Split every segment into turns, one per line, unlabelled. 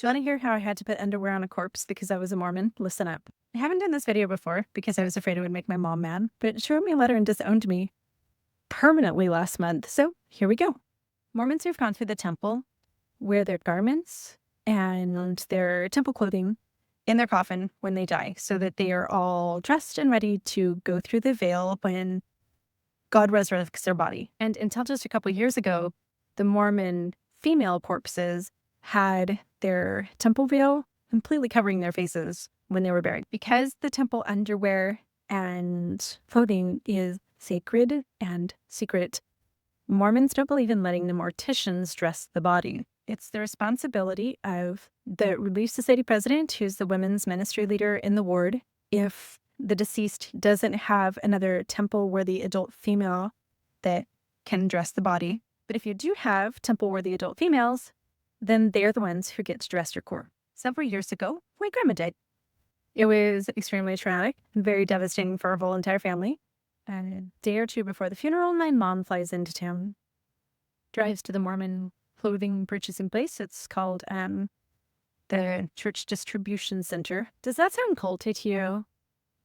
Do you want to hear how I had to put underwear on a corpse because I was a Mormon? Listen up. I haven't done this video before because I was afraid it would make my mom mad, but she wrote me a letter and disowned me permanently last month. So here we go. Mormons who've gone through the temple wear their garments and their temple clothing in their coffin when they die so that they are all dressed and ready to go through the veil when God resurrects their body. And until just a couple years ago, the Mormon female corpses had their temple veil completely covering their faces when they were buried. Because the temple underwear and clothing is sacred and secret, Mormons don't believe in letting the morticians dress the body. It's the responsibility of the Relief Society president, who's the women's ministry leader in the ward, if the deceased doesn't have another temple-worthy adult female that can dress the body. But if you do have temple-worthy adult females, then they're the ones who get to dress your corpse. Several years ago, my grandma died. It was extremely traumatic and very devastating for our whole entire family. And a day or two before the funeral, my mom flies into town, drives to the Mormon clothing purchasing place. It's called the Church Distribution Center. Does that sound culty to you?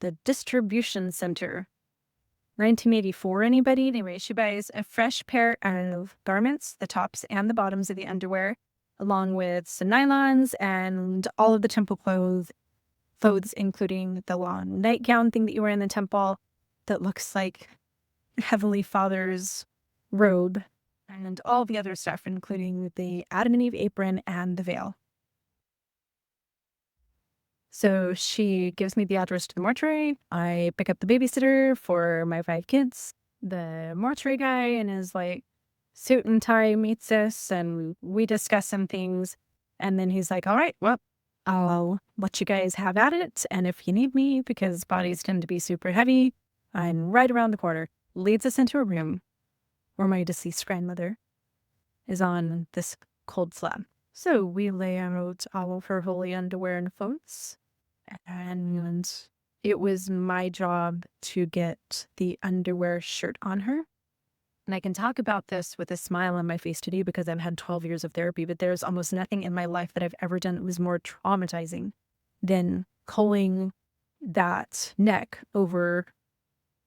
The Distribution Center. 1984, anybody? Anyway, she buys a fresh pair of garments, the tops and the bottoms of the underwear, along with some nylons and all of the temple clothes, including the long nightgown thing that you wear in the temple that looks like Heavenly Father's robe, and all the other stuff, including the Adam and Eve apron and the veil. So she gives me the address to the mortuary. I pick up the babysitter for my 5 kids. The mortuary guy in his suit and tie meets us and we discuss some things. And then he's like, all right, well, I'll let you guys have at it. And if you need me, because bodies tend to be super heavy, I'm right around the corner. Leads us into a room where my deceased grandmother is on this cold slab. So we lay out all of her holy underwear and clothes. And it was my job to get the underwear shirt on her. And I can talk about this with a smile on my face today because I've had 12 years of therapy, but there's almost nothing in my life that I've ever done that was more traumatizing than pulling that neck over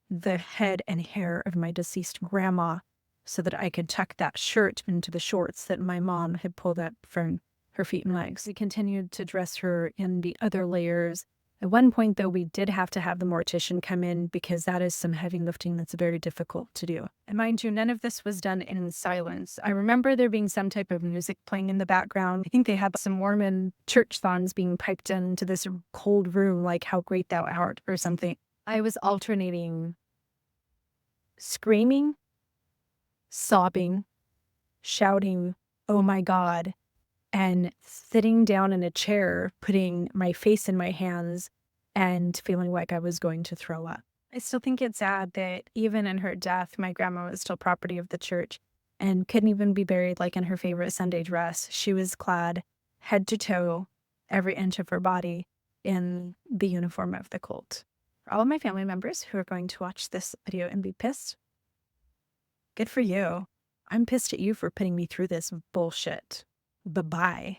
the head and hair of my deceased grandma so that I could tuck that shirt into the shorts that my mom had pulled up from her feet and legs. We continued to dress her in the other layers. At one point, though, we did have to have the mortician come in because that is some heavy lifting that's very difficult to do. And mind you, none of this was done in silence. I remember there being some type of music playing in the background. I think they had some Mormon church songs being piped into this cold room, like How Great Thou Art or something. I was alternating screaming, sobbing, shouting, "Oh my God," and sitting down in a chair, putting my face in my hands and feeling like I was going to throw up. I still think it's sad that even in her death, my grandma was still property of the church and couldn't even be buried like in her favorite Sunday dress. She was clad head to toe, every inch of her body, in the uniform of the cult. For all of my family members who are going to watch this video and be pissed, good for you. I'm pissed at you for putting me through this bullshit. Bye-bye.